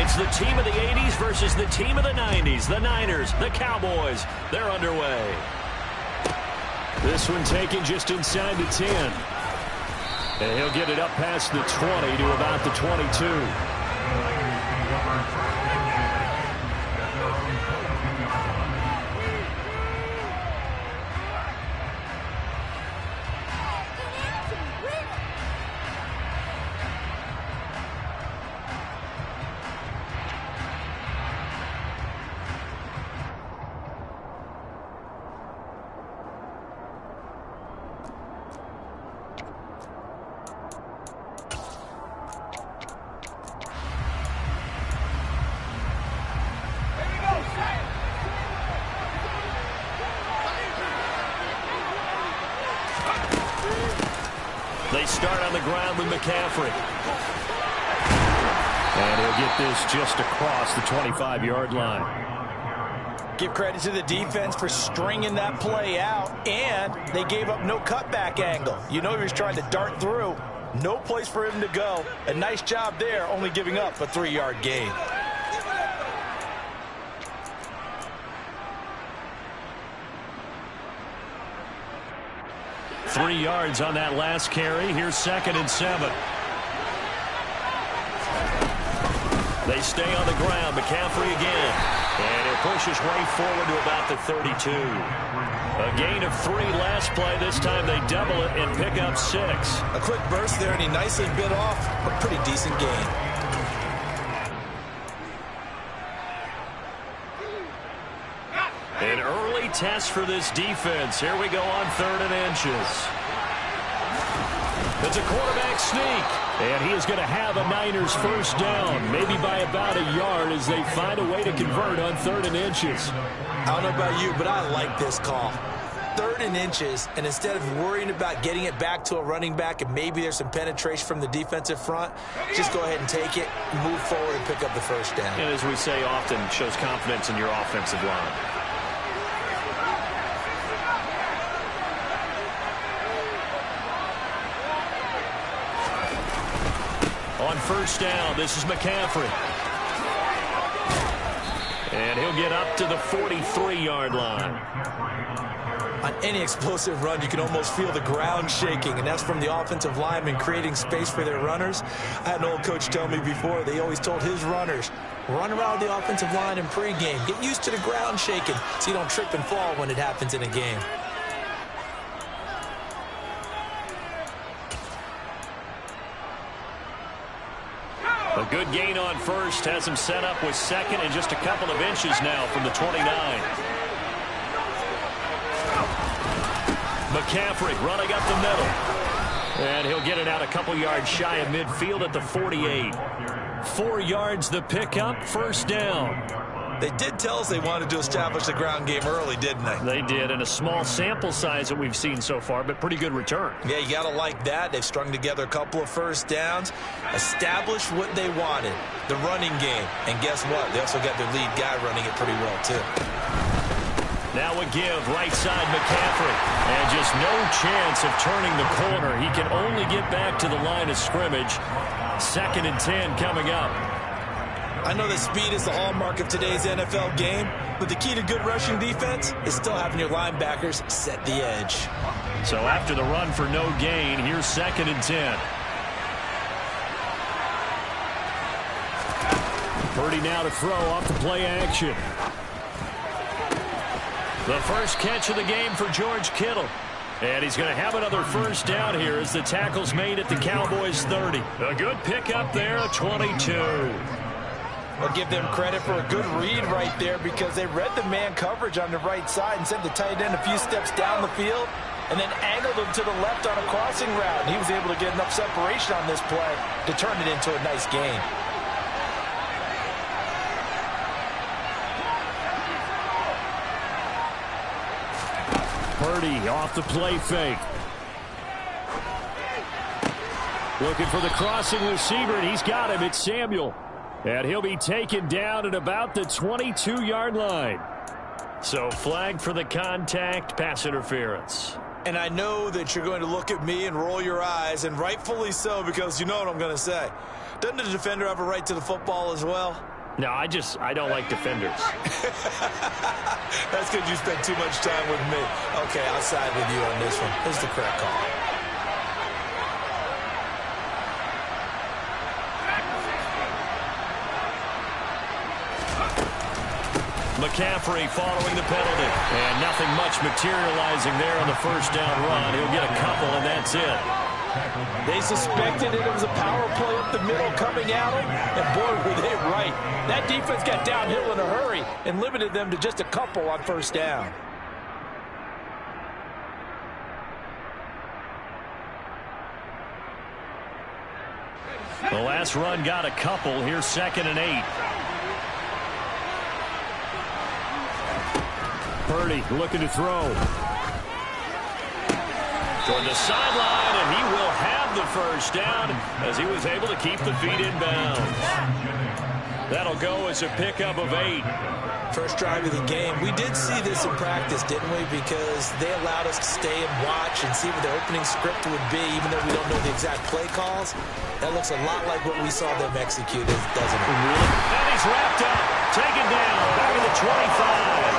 It's the team of the 80s versus the team of the 90s. The Niners, the Cowboys, they're underway. This one taken just inside the 10. And he'll get it up past the 20 to about the 22. They start on the ground with McCaffrey. And he'll get this just across the 25-yard line. Give credit to the defense for stringing that play out, and they gave up no cutback angle. You know he was trying to dart through. No place for him to go. A nice job there, only giving up a 3-yard gain. Three yards on that last carry. Here's 2nd and 7. They stay on the ground. McCaffrey again. And he'll push his way forward to about the 32. A gain of 3 last play. This time they double it and pick up 6. A quick burst there, and he nicely bit off a pretty decent gain. An early test for this defense. Here we go on 3rd and inches. It's a quarterback sneak. And he is going to have a Niners first down, maybe by about a yard as they find a way to convert on 3rd and inches. I don't know about you, but I like this call. 3rd and inches, and instead of worrying about getting it back to a running back and maybe there's some penetration from the defensive front, just go ahead and take it, move forward, and pick up the first down. And as we say often, shows confidence in your offensive line. On first down, this is McCaffrey. And he'll get up to the 43-yard line. On any explosive run, you can almost feel the ground shaking, and that's from the offensive linemen creating space for their runners. I had an old coach tell me before, they always told his runners, run around the offensive line in pregame. Get used to the ground shaking so you don't trip and fall when it happens in a game. A good gain on first has him set up with 2nd and just a couple of inches now from the 29. McCaffrey running up the middle. And he'll get it out a couple yards shy of midfield at the 48. 4 yards the pickup, first down. They did tell us they wanted to establish the ground game early, didn't they? They did, and a small sample size that we've seen so far, but pretty good return. Yeah, you got to like that. They've strung together a couple of first downs, established what they wanted, the running game. And guess what? They also got their lead guy running it pretty well, too. Now a give, right side McCaffrey. And just no chance of turning the corner. He can only get back to the line of scrimmage. 2nd and 10 coming up. I know that speed is the hallmark of today's NFL game, but the key to good rushing defense is still having your linebackers set the edge. So after the run for no gain, here's 2nd and 10. Purdy now to throw off the play action. The first catch of the game for George Kittle. And he's going to have another first down here as the tackle's made at the Cowboys 30. A good pickup there, 22. I'll give them credit for a good read right there because they read the man coverage on the right side and sent the tight end a few steps down the field and then angled him to the left on a crossing route. And he was able to get enough separation on this play to turn it into a nice gain. Purdy off the play fake. Looking for the crossing receiver, and he's got him. It's Samuel. And he'll be taken down at about the 22-yard line. So flag for the contact, pass interference. And I know that you're going to look at me and roll your eyes, and rightfully so, because you know what I'm going to say. Doesn't the defender have a right to the football as well? No, I don't like defenders. That's because you spent too much time with me. Okay, I'll side with you on this one. This is the correct call. McCaffrey following the penalty. And nothing much materializing there on the first down run. He'll get a couple, and that's it. They suspected it was a power play up the middle coming at them, and boy, were they right. That defense got downhill in a hurry and limited them to just a couple on first down. The last run got a couple. Here's 2nd and 8. Purdy looking to throw. Toward the sideline, and he will have the first down as he was able to keep the feet in bounds. That'll go as a pickup of 8. First drive of the game. We did see this in practice, didn't we? Because they allowed us to stay and watch and see what the opening script would be, even though we don't know the exact play calls. That looks a lot like what we saw them execute, doesn't it? And he's wrapped up, taken down, back to the 25.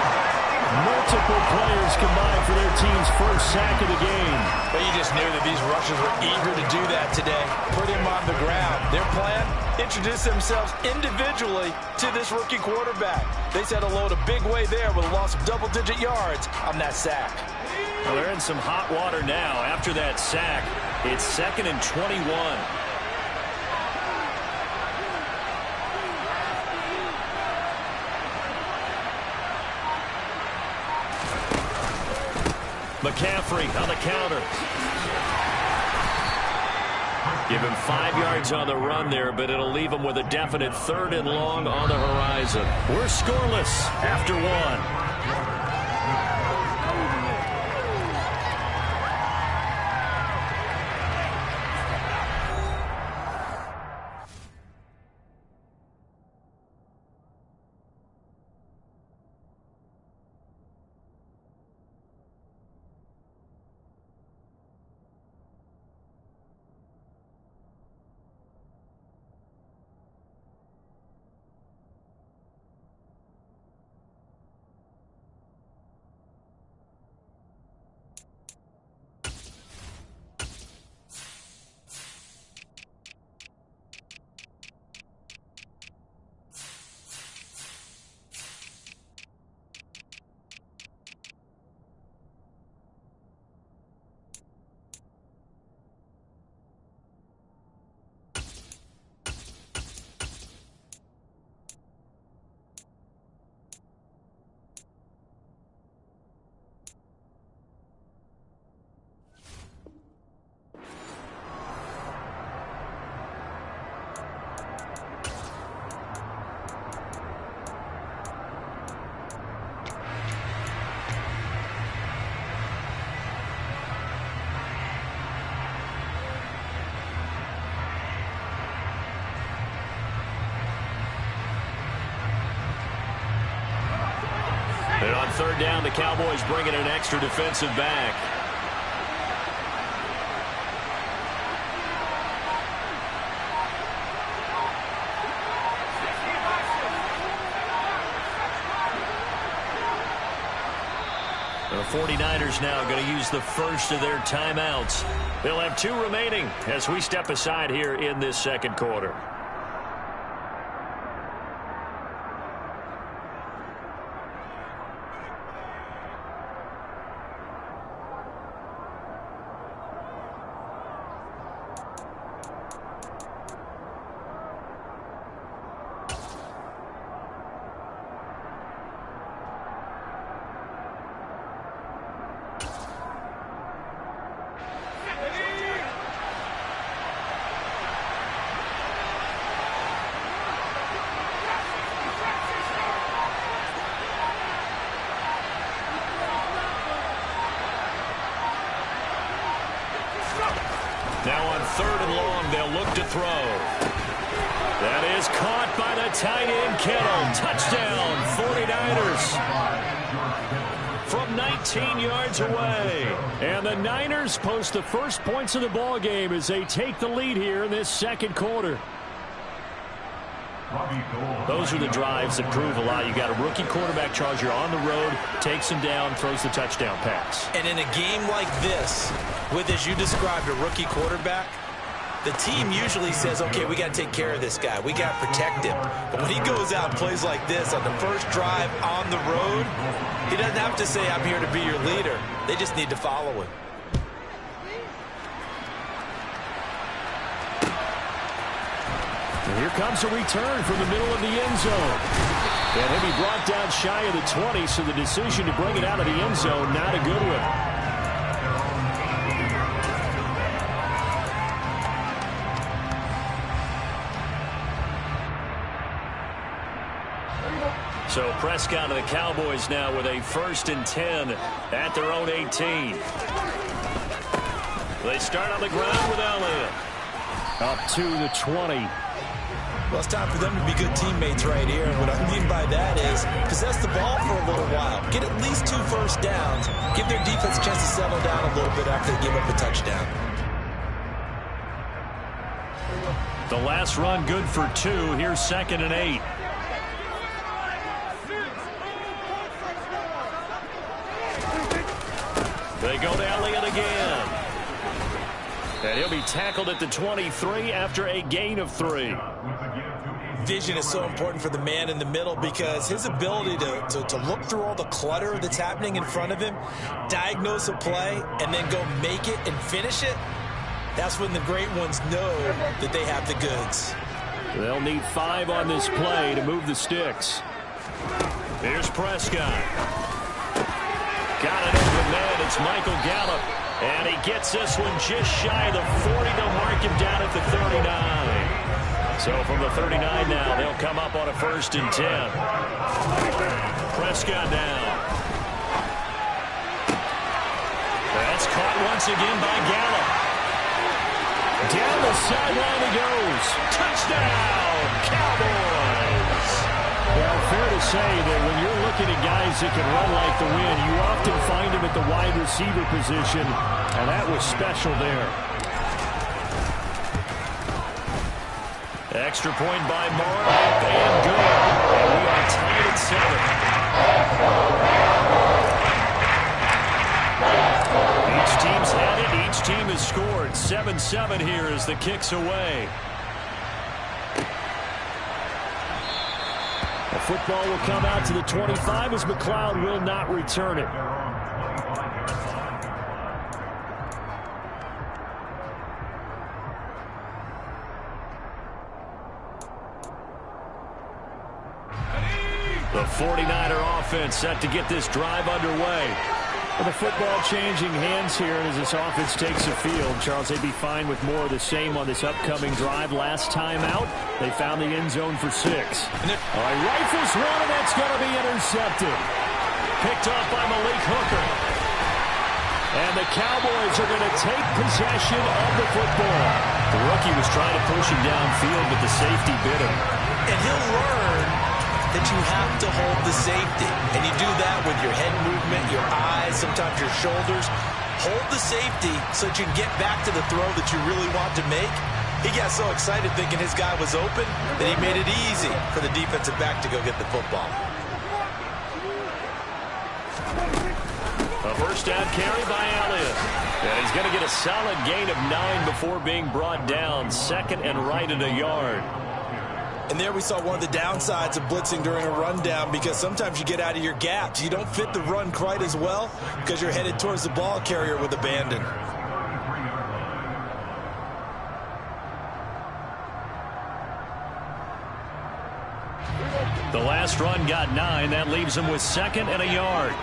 Multiple players combined for their team's first sack of the game. But you just knew that these rushers were eager to do that today. Put him on the ground. Their plan? Introduce themselves individually to this rookie quarterback. They said hello a big way there with a loss of double-digit yards on that sack. Well, they're in some hot water now. After that sack, it's 2nd and 21. McCaffrey on the counter. Give him 5 yards on the run there, but it'll leave him with a definite 3rd and long on the horizon. We're scoreless after 1. And on 3rd down, the Cowboys bring in an extra defensive back. The 49ers now going to use the first of their timeouts. They'll have 2 remaining as we step aside here in this 2nd quarter. Now on 3rd and long, they'll look to throw. That is caught by the tight end, Kittle. Touchdown, 49ers. From 19 yards away. And the Niners post the first points of the ball game as they take the lead here in this 2nd quarter. Those are the drives that prove a lot. You got a rookie quarterback charger on the road, takes him down, throws the touchdown pass. And in a game like this, with, as you described, a rookie quarterback, the team usually says, okay, we got to take care of this guy. We got to protect him. But when he goes out and plays like this on the first drive on the road, he doesn't have to say, I'm here to be your leader. They just need to follow him. And here comes a return from the middle of the end zone. And he'll be brought down shy of the 20, so the decision to bring it out of the end zone, not a good one. So Prescott and the Cowboys now with a 1st and 10 at their own 18. They start on the ground with Elliott. Up to the 20. Well, it's time for them to be good teammates right here. And what I mean by that is possess the ball for a little while. Get at least 2 first downs. Give their defense a chance to settle down a little bit after they give up a touchdown. The last run good for 2. Here's 2nd and 8. They go to Elliott again. And he'll be tackled at the 23 after a gain of 3. Vision is so important for the man in the middle because his ability to look through all the clutter that's happening in front of him, diagnose a play, and then go make it and finish it, that's when the great ones know that they have the goods. They'll need 5 on this play to move the sticks. Here's Prescott. Got it open man. It's Michael Gallup. And he gets this one just shy of the 40. They'll mark him down at the 39. So from the 39 now, they'll come up on a 1st and 10. Prescott down. That's caught once again by Gallup. Down the sideline he goes. Touchdown, Cowboys. Well, fair to say that when you're looking at guys that can run like the wind, you often find them at the wide receiver position, and that was special there. Extra point by Moore, and good. And we are tied at 7. Each team's had it. Each team has scored. 7-7 here as the kick's away. The football will come out to the 25 as McLeod will not return it. The 49er offense set to get this drive underway. Well, the football changing hands here as this offense takes the field. Charles, they'd be fine with more of the same on this upcoming drive. Last time out, they found the end zone for 6. All right, rifles one, and that's going to be intercepted. Picked off by Malik Hooker. And the Cowboys are going to take possession of the football. The rookie was trying to push him downfield, but the safety bit him. And he'll learn that you have to hold the safety. And you do that with your head movement, your eyes, sometimes your shoulders. Hold the safety so that you can get back to the throw that you really want to make. He got so excited thinking his guy was open that he made it easy for the defensive back to go get the football. A first down carry by Elliott. And he's going to get a solid gain of 9 before being brought down. 2nd and right at a yard. And there we saw one of the downsides of blitzing during a rundown because sometimes you get out of your gaps. You don't fit the run quite as well because you're headed towards the ball carrier with abandon. The last run got 9. That leaves him with 2nd and a yard.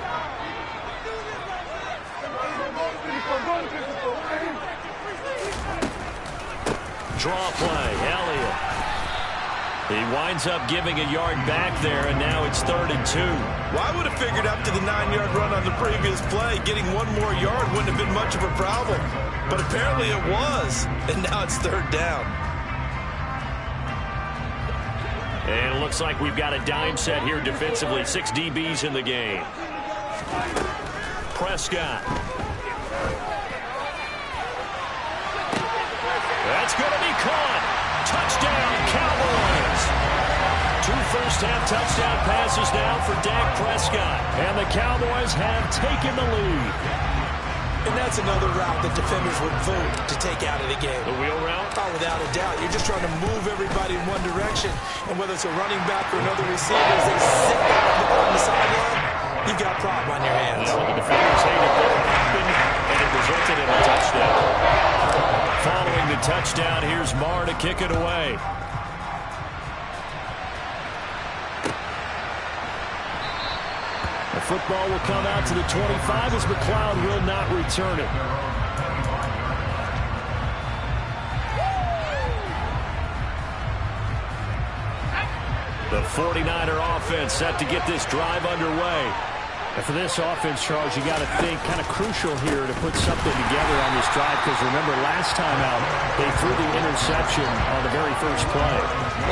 Draw play, Elliott. He winds up giving a yard back there, and now it's 3rd and 2. Well, I would have figured after the 9-yard run on the previous play, getting 1 more yard wouldn't have been much of a problem. But apparently it was, and now it's 3rd down. And it looks like we've got a dime set here defensively. 6 DBs in the game. Prescott. That's going to be caught. Touchdown, Cowboys. first half touchdown passes now for Dak Prescott. And the Cowboys have taken the lead. And that's another route that defenders would vote to take out of the game. The wheel route? Oh, without a doubt. You're just trying to move everybody in one direction. And whether it's a running back or another receiver, as they sit back on the sideline, you've got a problem on your hands. Yeah, well, the defenders hated that happen, and it resulted in a touchdown. Following the touchdown, here's Marr to kick it away. The football will come out to the 25 as McLeod will not return it. The 49er offense set to get this drive underway. And for this offense, Charles, you got to think kind of crucial here to put something together on this drive, because remember, last time out, they threw the interception on the very first play.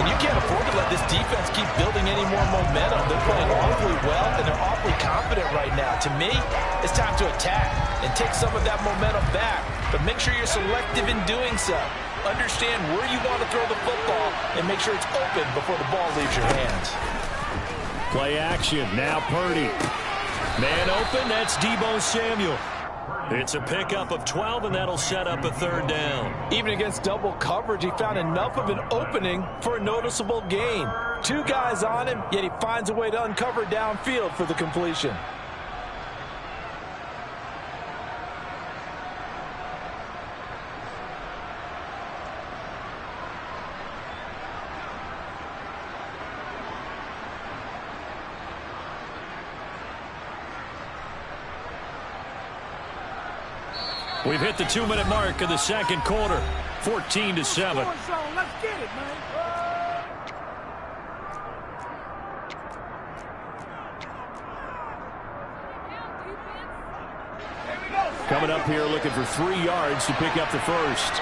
And you can't afford to let this defense keep building any more momentum. They're playing awfully well, and they're awfully confident right now. To me, it's time to attack and take some of that momentum back. But make sure you're selective in doing so. Understand where you want to throw the football and make sure it's open before the ball leaves your hands. Play action. Now Purdy. Man open. That's Deebo Samuel. It's a pickup of 12, and that'll set up a third down. Even against double coverage, he found enough of an opening for a noticeable gain. Two guys on him, yet he finds a way to uncover downfield for the completion. We've hit the 2-minute mark of the second quarter. 14-7. Let's get it, man. Coming up here looking for 3 yards to pick up the first.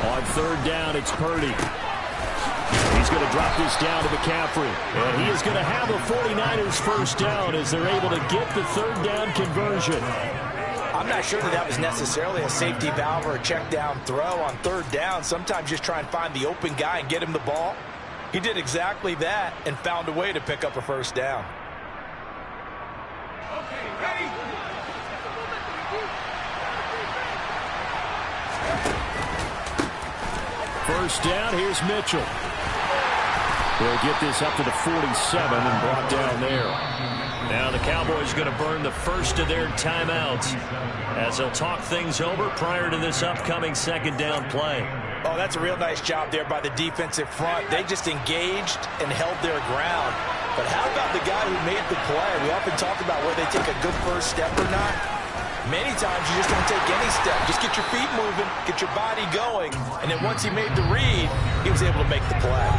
On third down, it's Purdy. He's going to drop this down to McCaffrey. And he is going to have a 49ers first down as they're able to get the third down conversion. I'm not sure that was necessarily a safety valve or a check down throw on third down. Sometimes just try and find the open guy and get him the ball. He did exactly that and found a way to pick up a first down. Okay, ready? First down, here's Mitchell. They'll get this up to the 47 and brought down there. Now the Cowboys going to burn the first of their timeouts as they'll talk things over prior to this upcoming second down play. Oh, that's a real nice job there by the defensive front. They just engaged and held their ground. But how about the guy who made the play? We often talk about whether they take a good first step or not. Many times you just don't take any step. Just get your feet moving, get your body going, and then once he made the read, he was able to make the play.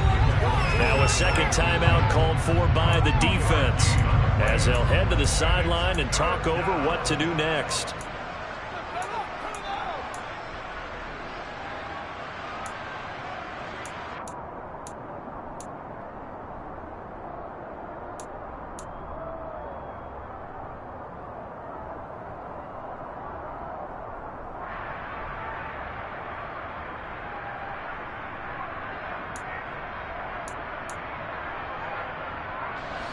Now a second timeout called for by the defense as they'll head to the sideline and talk over what to do next.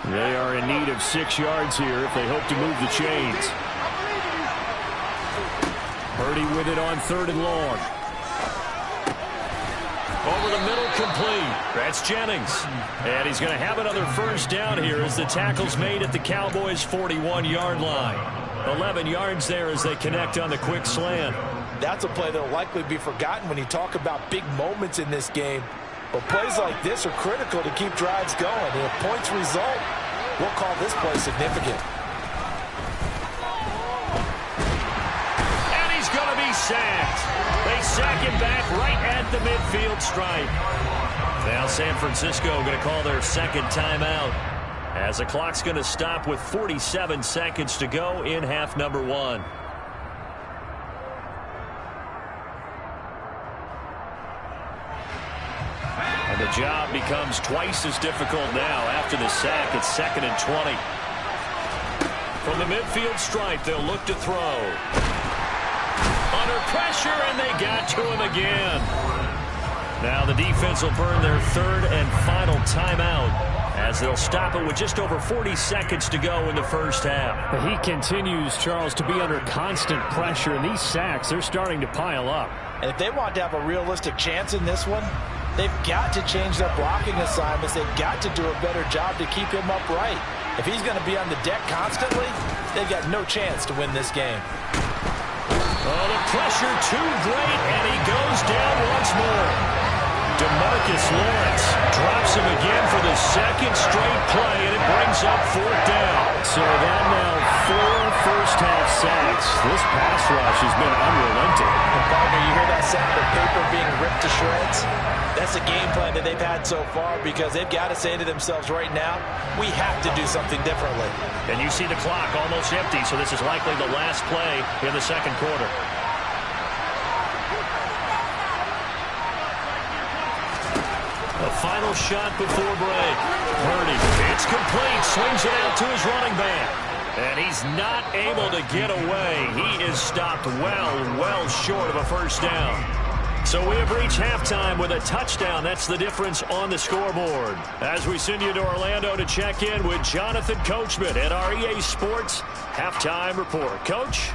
They are in need of 6 yards here if they hope to move the chains. Purdy with it on third and long. Over the middle, complete. That's Jennings. And he's going to have another first down here as the tackle's made at the Cowboys' 41-yard line. 11 yards there as they connect on the quick slant. That's a play that will likely be forgotten when you talk about big moments in this game. But plays like this are critical to keep drives going. And if points result, we'll call this play significant. And he's going to be sacked. They sack him back right at the midfield stripe. Now San Francisco going to call their second timeout as the clock's going to stop with 47 seconds to go in half number 1. And the job becomes twice as difficult now after the sack. It's 2nd and 20. From the midfield stripe, they'll look to throw. Under pressure, and they got to him again. Now the defense will burn their third and final timeout as they'll stop it with just over 40 seconds to go in the first half. He continues, Charles, to be under constant pressure, and these sacks, they're starting to pile up. And if they want to have a realistic chance in this one, they've got to change their blocking assignments. They've got to do a better job to keep him upright. If he's going to be on the deck constantly, they've got no chance to win this game. Oh, the pressure too great, and he goes down once more. DeMarcus Lawrence drops him again for the second straight play, and it brings up fourth down. So that now 4 first-half sacks. This pass rush has been unrelenting. And partner, you hear that sound of paper being ripped to shreds? That's the game plan that they've had so far, because they've got to say to themselves right now, we have to do something differently. And you see the clock almost empty, so this is likely the last play in the second quarter. A final shot before break. Purdy, it's complete, swings it out to his running back. And he's not able to get away. He is stopped well short of a first down. So we have reached halftime with a touchdown. That's the difference on the scoreboard. As we send you to Orlando to check in with Jonathan Coachman at our EA Sports Halftime Report. Coach?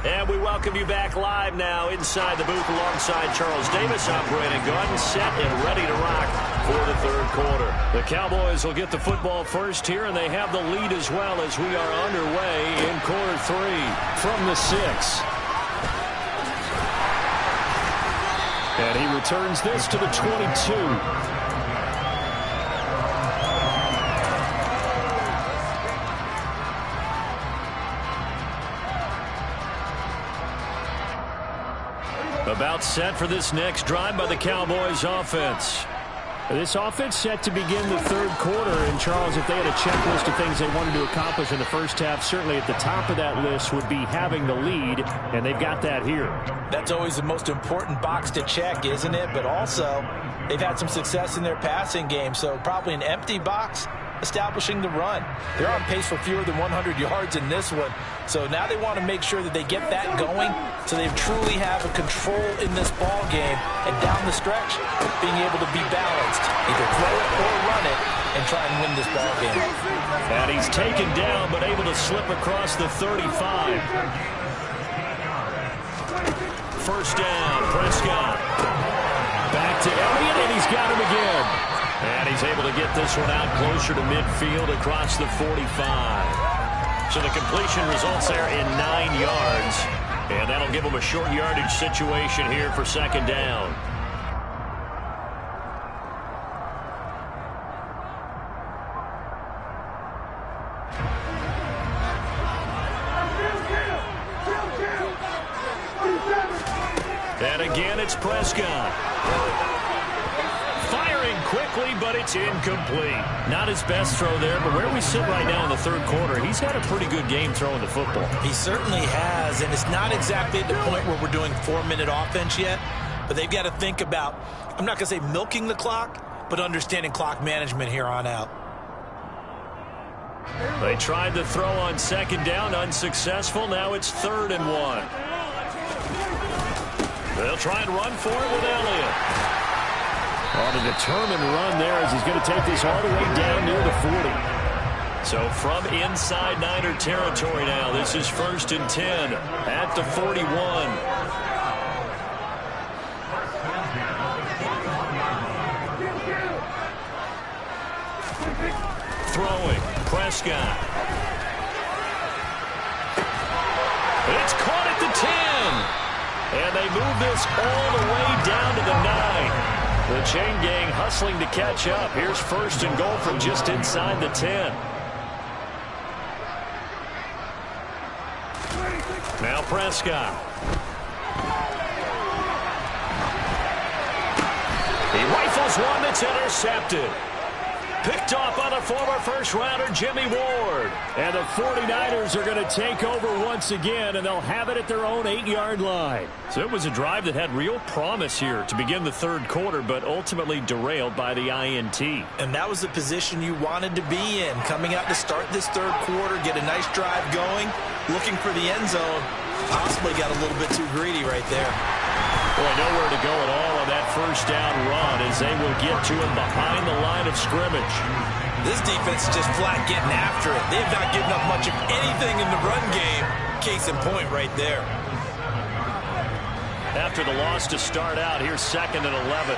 And we welcome you back live now inside the booth alongside Charles Davis. I'm Brandon Gordon, set and ready to rock for the third quarter. The Cowboys will get the football first here, and they have the lead as well as we are underway in quarter 3 from the 6. And he returns this to the 22. About set for this next drive by the Cowboys offense. This offense set to begin the third quarter, and Charles, if they had a checklist of things they wanted to accomplish in the first half, certainly at the top of that list would be having the lead, and they've got that here. That's always the most important box to check, isn't it? But also, they've had some success in their passing game, so probably an empty box establishing the run. They're on pace for fewer than 100 yards in this one, so now they want to make sure that they get that going so they truly have a control in this ball game, and down the stretch, being able to be balanced, either throw it or run it, and try and win this ball game. And he's taken down, but able to slip across the 35. First down, Prescott. Back to Elliott, and he's got him again. And he's able to get this one out closer to midfield across the 45. So the completion results there in 9 yards. And that'll give him a short yardage situation here for second down. And again, it's Prescott. Firing quickly, but it's incomplete. Not his best throw there, but where we sit right now in the third quarter, he's had a pretty good game throwing the football. He certainly has, and it's not exactly at the point where we're doing 4-minute offense yet, but they've got to think about, I'm not going to say milking the clock, but understanding clock management here on out. They tried to throw on second down, unsuccessful. Now it's 3rd and 1. They'll try and run for it with Elliott. On a determined run there as he's going to take this all the way down near the 40. So from inside Niner territory now, this is 1st and 10 at the 41. Throwing, Prescott. It's caught at the 10. And they move this all the way down to the 9. The chain gang hustling to catch up. Here's 1st and goal from just inside the 10. Now Prescott. He rifles one that's intercepted. Picked off by the former first-rounder Jimmy Ward. And the 49ers are going to take over once again, and they'll have it at their own 8-yard line. So it was a drive that had real promise here to begin the third quarter, but ultimately derailed by the INT. And that was the position you wanted to be in, coming out to start this third quarter, get a nice drive going, looking for the end zone. Possibly got a little bit too greedy right there. Boy, nowhere to go at all on that first down run as they will get to him behind the line of scrimmage. This defense is just flat getting after it. They have not given up much of anything in the run game. Case in point right there. After the loss to start out, here's 2nd and 11.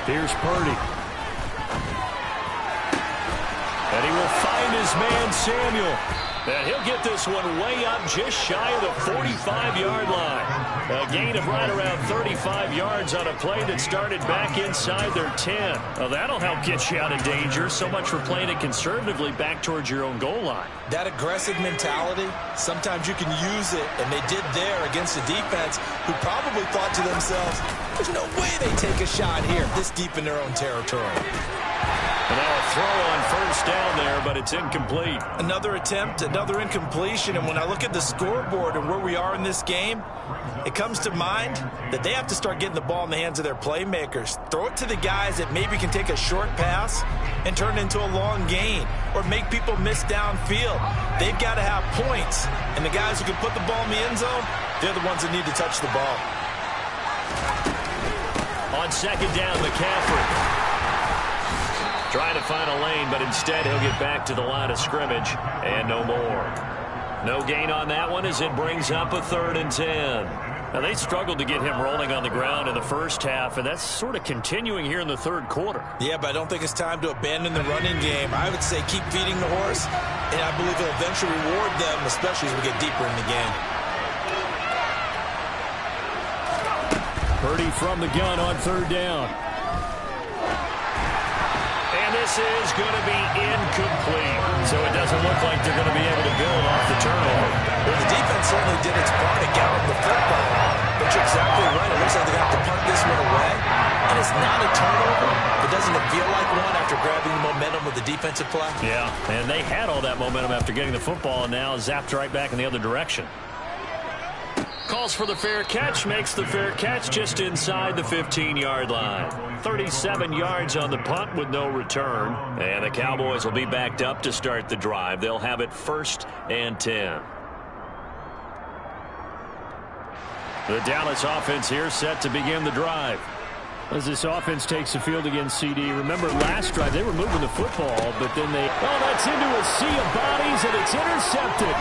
Here's Purdy. And he will find his man, Samuel. And he'll get this one way up just shy of the 45-yard line. A gain of right around 35 yards on a play that started back inside their 10. Well, that'll help get you out of danger. So much for playing it conservatively back towards your own goal line. That aggressive mentality, sometimes you can use it, and they did there against a defense who probably thought to themselves, there's no way they take a shot here this deep in their own territory. And now a throw on first down there, but it's incomplete. Another attempt, another incompletion, and when I look at the scoreboard and where we are in this game, it comes to mind that they have to start getting the ball in the hands of their playmakers. Throw it to the guys that maybe can take a short pass and turn it into a long gain or make people miss downfield. They've got to have points, and the guys who can put the ball in the end zone, they're the ones that need to touch the ball. On second down, McCaffrey trying to find a lane, but instead he'll get back to the line of scrimmage and no more. No gain on that one as it brings up a 3rd and 10. Now, they struggled to get him rolling on the ground in the first half, and that's sort of continuing here in the third quarter. Yeah, but I don't think it's time to abandon the running game. I would say keep feeding the horse, and I believe it'll eventually reward them, especially as we get deeper in the game. Purdy from the gun on 3rd down. This is going to be incomplete. So it doesn't look like they're going to be able to build off the turnover. Well, the defense certainly did its part to gallop the football. But you're exactly right. It looks like they're going to have to punt this one away. And it's not a turnover, but doesn't it feel like one after grabbing the momentum with the defensive play? Yeah, and they had all that momentum after getting the football and now zapped right back in the other direction. Calls for the fair catch, makes the fair catch just inside the 15-yard line. 37 yards on the punt with no return. And the Cowboys will be backed up to start the drive. They'll have it 1st and 10. The Dallas offense here set to begin the drive. As this offense takes the field against CD, remember last drive they were moving the football, but then that's into a sea of bodies, and it's intercepted.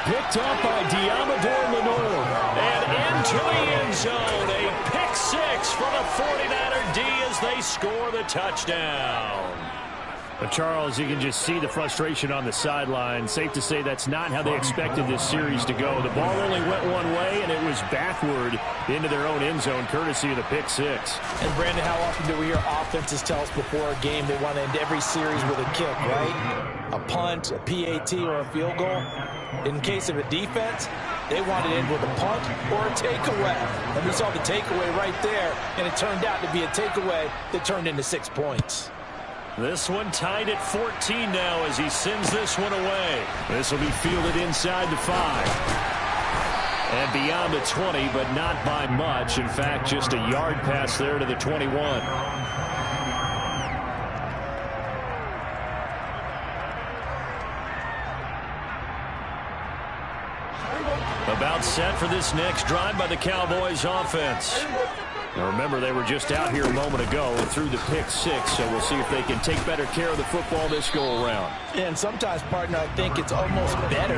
Picked up by Diamador Lenore. And into the end zone. A pick 6 for the 49er D as they score the touchdown. But Charles, you can just see the frustration on the sideline. Safe to say that's not how they expected this series to go. The ball only went one way, and it was backward into their own end zone, courtesy of the pick 6. And, Brandon, how often do we hear offenses tell us before a game they want to end every series with a kick, right? A punt, a PAT, or a field goal. In case of a defense, they wanted to end with a punt or a takeaway. And we saw the takeaway right there, and it turned out to be a takeaway that turned into 6 points. This one tied at 14 now as he sends this one away. This will be fielded inside the 5. And beyond the 20, but not by much. In fact, just a yard pass there to the 21. About set for this next drive by the Cowboys offense. Now remember, they were just out here a moment ago and threw the pick 6, so we'll see if they can take better care of the football this go around. And sometimes, partner, I think it's almost better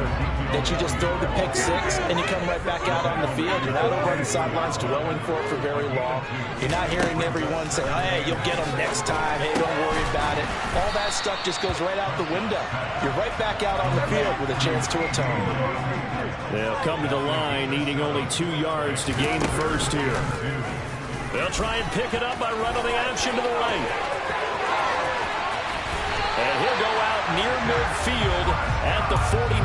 that you just throw the pick 6 and you come right back out on the field. You're not over on the sidelines dwelling for it for very long. You're not hearing everyone say, oh, hey, you'll get them next time. Hey, don't worry about it. All that stuff just goes right out the window. You're right back out on the field with a chance to atone. They'll come to the line, needing only 2 yards to gain the first here. They'll try and pick it up by running the action to the right. And he'll go out near midfield at the 49.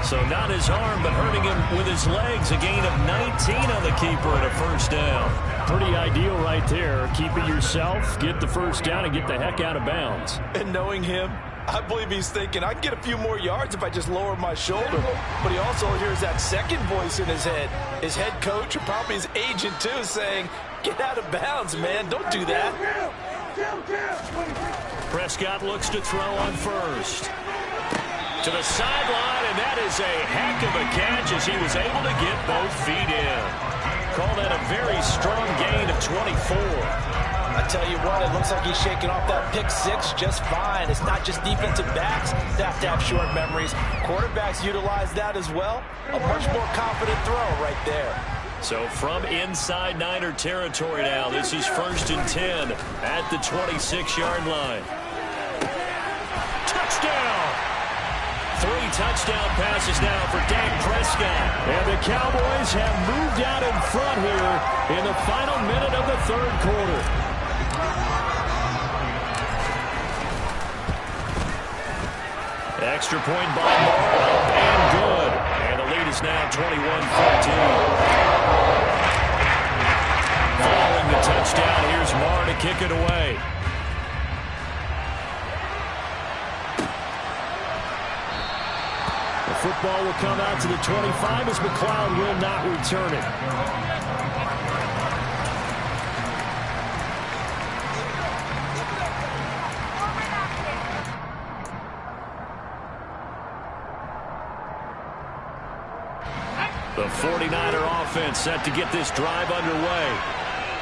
So not his arm, but hurting him with his legs. A gain of 19 on the keeper and a first down. Pretty ideal right there. Keep it yourself, get the first down, and get the heck out of bounds. And knowing him, I believe he's thinking, I can get a few more yards if I just lower my shoulder. But he also hears that second voice in his head. His head coach, or probably his agent too, saying, get out of bounds, man. Don't do that. Prescott looks to throw on first. To the sideline, and that is a heck of a catch as he was able to get both feet in. Call that a very strong gain of 24. I tell you what, it looks like he's shaking off that pick six just fine. It's not just defensive backs that have to have short memories. Quarterbacks utilize that as well. A much more confident throw right there. So from inside Niner territory now, this is 1st and 10 at the 26-yard line. Touchdown! 3 touchdown passes now for Dak Prescott. And the Cowboys have moved out in front here in the final minute of the third quarter. Extra point by Moore, up and good. And the lead is now 21-14. Following the touchdown, here's Moore to kick it away. The football will come out to the 25 as McLeod will not return it. The 49er offense set to get this drive underway.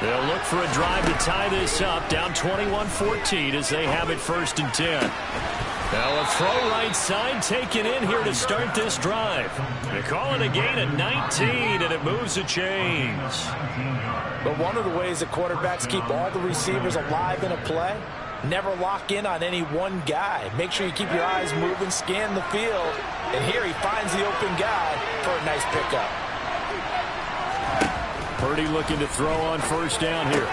They'll look for a drive to tie this up, down 21-14 as they have it 1st and 10. Now a throw right side taken in here to start this drive. They call it a gain of 19, and it moves the chains. But one of the ways that quarterbacks keep all the receivers alive in a play, never lock in on any one guy. Make sure you keep your eyes moving, scan the field. And here he finds the open guy for a nice pickup. Purdy looking to throw on first down here.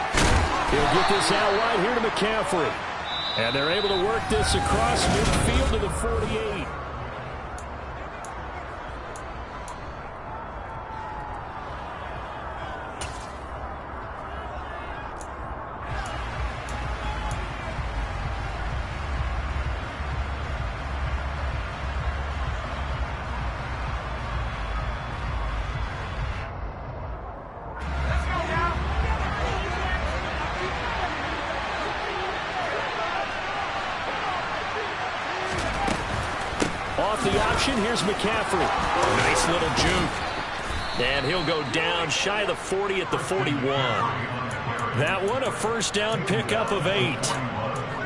He'll get this out wide here to McCaffrey. And they're able to work this across midfield to the 48. The option, here's McCaffrey. Nice little juke. And he'll go down shy of the 40 at the 41. That one a first down pickup of 8.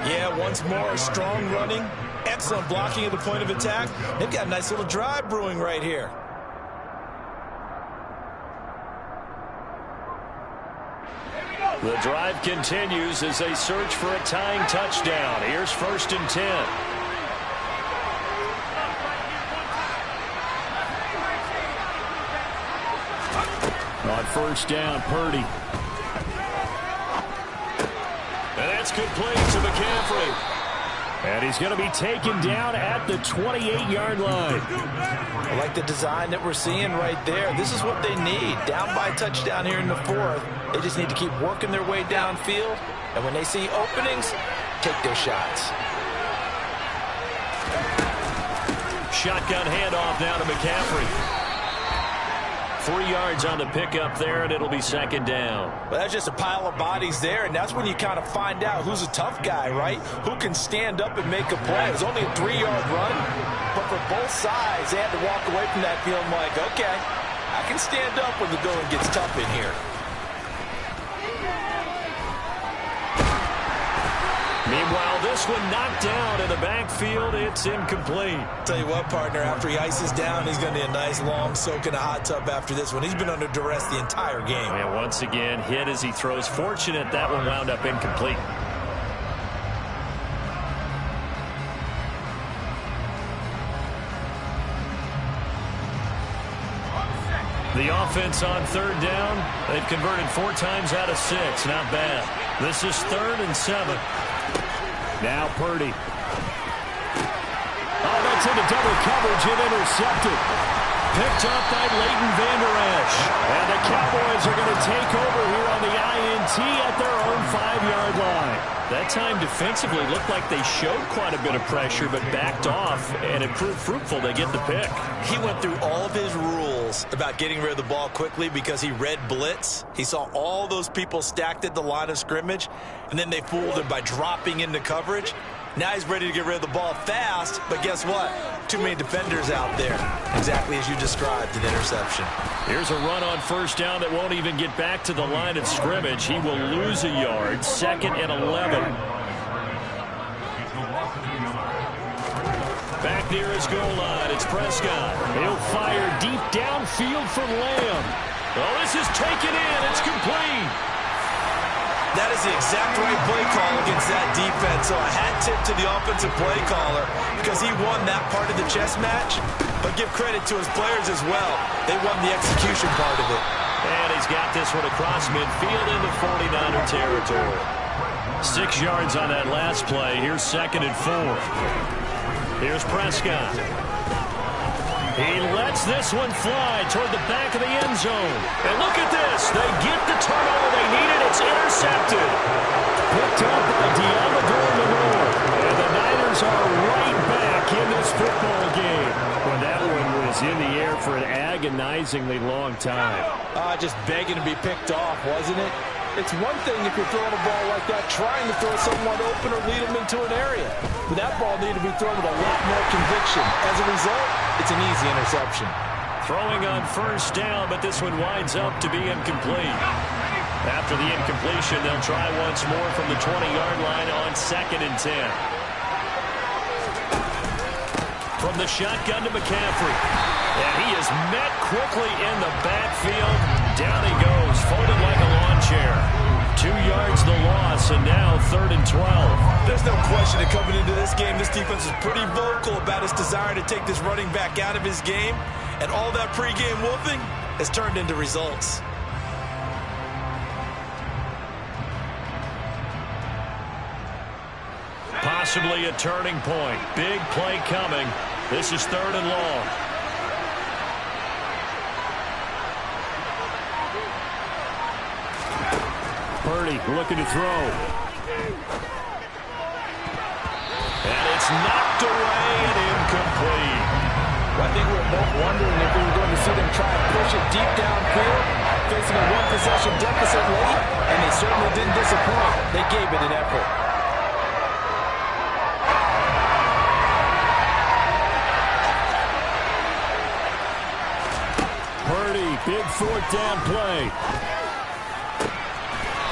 Yeah, once more, strong running, excellent blocking at the point of attack. They've got a nice little drive brewing right here. The drive continues as they search for a tying touchdown. Here's 1st and 10. On first down, Purdy. And that's complete to McCaffrey. And he's going to be taken down at the 28-yard line. I like the design that we're seeing right there. This is what they need. Down by a touchdown here in the 4th. They just need to keep working their way downfield. And when they see openings, take their shots. Shotgun handoff down to McCaffrey. 3 yards on the pickup there, and it'll be 2nd down. Well, that's just a pile of bodies there, and that's when you kind of find out who's a tough guy, right? Who can stand up and make a play. It was only a 3-yard run, but for both sides, they had to walk away from that feeling like, okay, I can stand up when the going gets tough in here. Meanwhile, this one knocked down in the backfield. It's incomplete. Tell you what, partner, after he ices down, he's going to need a nice long soak in a hot tub after this one. He's been under duress the entire game. And once again, hit as he throws. Fortunate that one wound up incomplete. The offense on 3rd down. They've converted 4 times out of 6. Not bad. This is 3rd and 7. Now Purdy. Oh, gets into double coverage and intercepted. Picked up by Leighton Vander Esch. And the Cowboys are going to take over here on the INT at their own 5-yard line. That time defensively looked like they showed quite a bit of pressure but backed off, and it proved fruitful. They get the pick. He went through all of his rules about getting rid of the ball quickly because he read blitz. He saw all those people stacked at the line of scrimmage, and then they fooled him by dropping into coverage. Now he's ready to get rid of the ball fast, but guess what? Too many defenders out there. Exactly as you described, an interception. Here's a run on first down that won't even get back to the line of scrimmage. He will lose a yard. 2nd and 11. Back near his goal line, it's Prescott. He'll fire deep downfield for Lamb. Oh, this is taken in. It's complete. That is the exact right play call against that defense. So a hat tip to the offensive play caller because he won that part of the chess match. But give credit to his players as well. They won the execution part of it. And he's got this one across midfield into 49er territory. 6 yards on that last play. Here's 2nd and 4. Here's Prescott. He lets this one fly toward the back of the end zone. And look at this. They get the turnover they needed. It's intercepted. Picked up by Diamador Lenore. And the Niners are right back in this football game. Well, that one was in the air for an agonizingly long time. Just begging to be picked off, wasn't it? It's one thing if you're throwing a ball like that, trying to throw someone open or lead them into an area. But that ball needed to be thrown with a lot more conviction. As a result, it's an easy interception. Throwing on first down, but this one winds up to be incomplete. After the incompletion, they'll try once more from the 20-yard line on 2nd and 10. From the shotgun to McCaffrey. And he is met quickly in the backfield. Down he goes, folded like a lawn chair. 2 yards the loss, and now 3rd and 12. There's no question that coming into this game, this defense is pretty vocal about its desire to take this running back out of his game. And all that pregame wolfing has turned into results. Possibly a turning point. Big play coming. This is 3rd and long. Purdy looking to throw. And it's knocked away and incomplete. Well, I think we were both wondering if we were going to see them try and push it deep downfield, facing a one-possession deficit late, and they certainly didn't disappoint. They gave it an effort. Purdy, big 4th down play.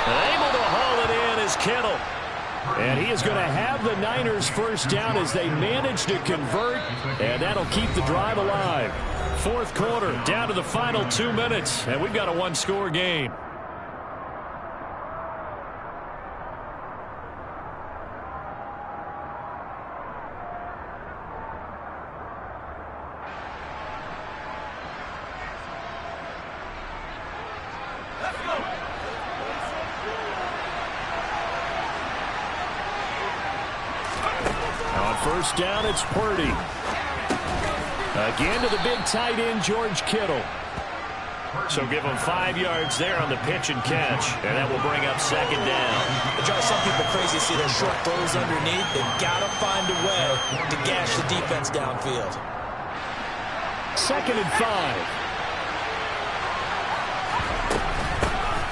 Able to haul it in is Kittle. And he is going to have the Niners first down as they manage to convert. And that'll keep the drive alive. 4th quarter, down to the final 2 minutes. And we've got a 1-score game. First down, it's Purdy. Again to the big tight end, George Kittle. So give him 5 yards there on the pitch and catch, and that will bring up 2nd down. It drives some people crazy to see their short throws underneath. They've got to find a way to gash the defense downfield. 2nd and 5.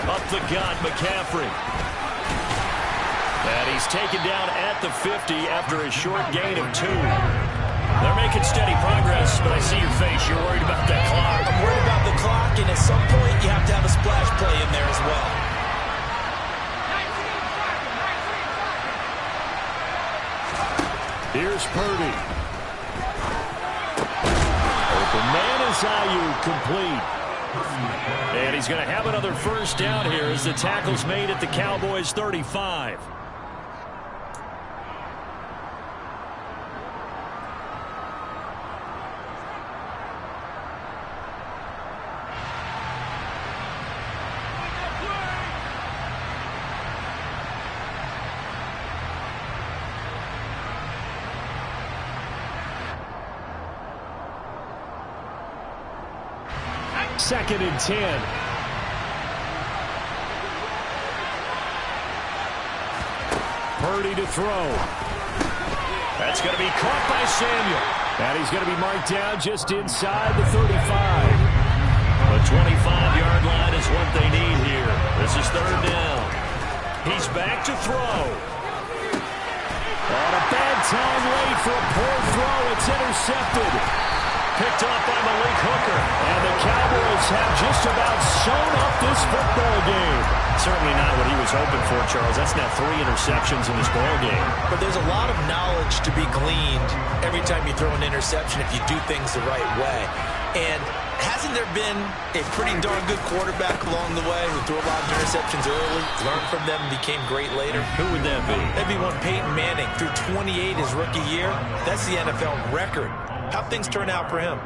Up the gut, McCaffrey. And he's taken down at the 50 after a short gain of 2. They're making steady progress, but I see your face. You're worried about that clock. I'm worried about the clock, and at some point, you have to have a splash play in there as well. Here's Purdy. Open man is Ayuk, complete. And he's going to have another first down here as the tackle's made at the Cowboys' 35. 2nd and 10. Purdy to throw. That's going to be caught by Samuel. And he's going to be marked down just inside the 35. The 25-yard line is what they need here. This is 3rd down. He's back to throw. On a bad time late for a poor throw. It's intercepted. Picked off by Malik Hooker. And the Cowboys have just about sewn up this football game. Certainly not what he was hoping for, Charles. That's now 3 interceptions in this ball game. But there's a lot of knowledge to be gleaned every time you throw an interception if you do things the right way. And hasn't there been a pretty darn good quarterback along the way who threw a lot of interceptions early, learned from them, and became great later? Who would that be? Maybe one Peyton Manning threw 28 his rookie year. That's the NFL record. How'd things turn out for him?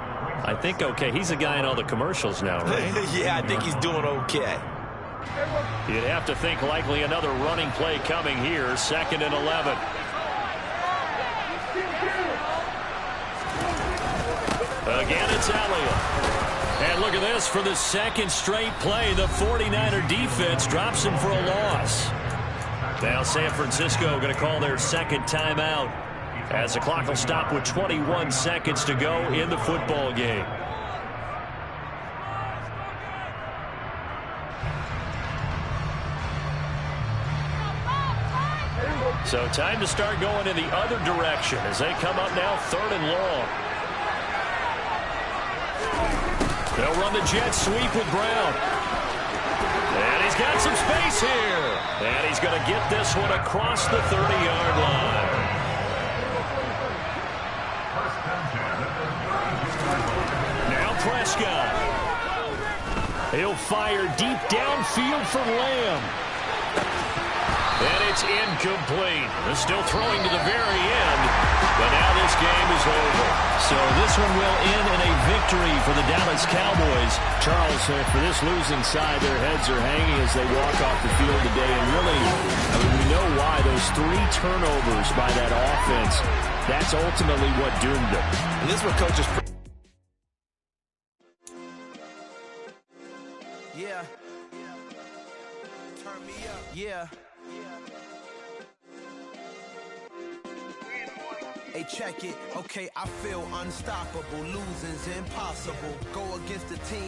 I think okay. He's a guy in all the commercials now, right? Yeah, I think he's doing okay. You'd have to think likely another running play coming here. 2nd and 11. Again, it's Elliott. And look at this. For the 2nd straight play, the 49er defense drops him for a loss. Now San Francisco going to call their 2nd timeout as the clock will stop with 21 seconds to go in the football game. So time to start going in the other direction as they come up now 3rd and long. They'll run the jet sweep with Brown. And he's got some space here. And he's going to get this one across the 30-yard line. Now Prescott. He'll fire deep downfield for Lamb. And it's incomplete. They're still throwing to the very end. But now this game is over. So this one will end in a victory for the Dallas Cowboys. Charles, for this losing side, their heads are hanging as they walk off the field today. And really, I mean, we know why. Those 3 turnovers by that offense, that's ultimately what doomed them. And this is what coaches... Yeah. Turn me up. Yeah. Hey, check it. Okay, I feel unstoppable. Losing's impossible. Go against the team.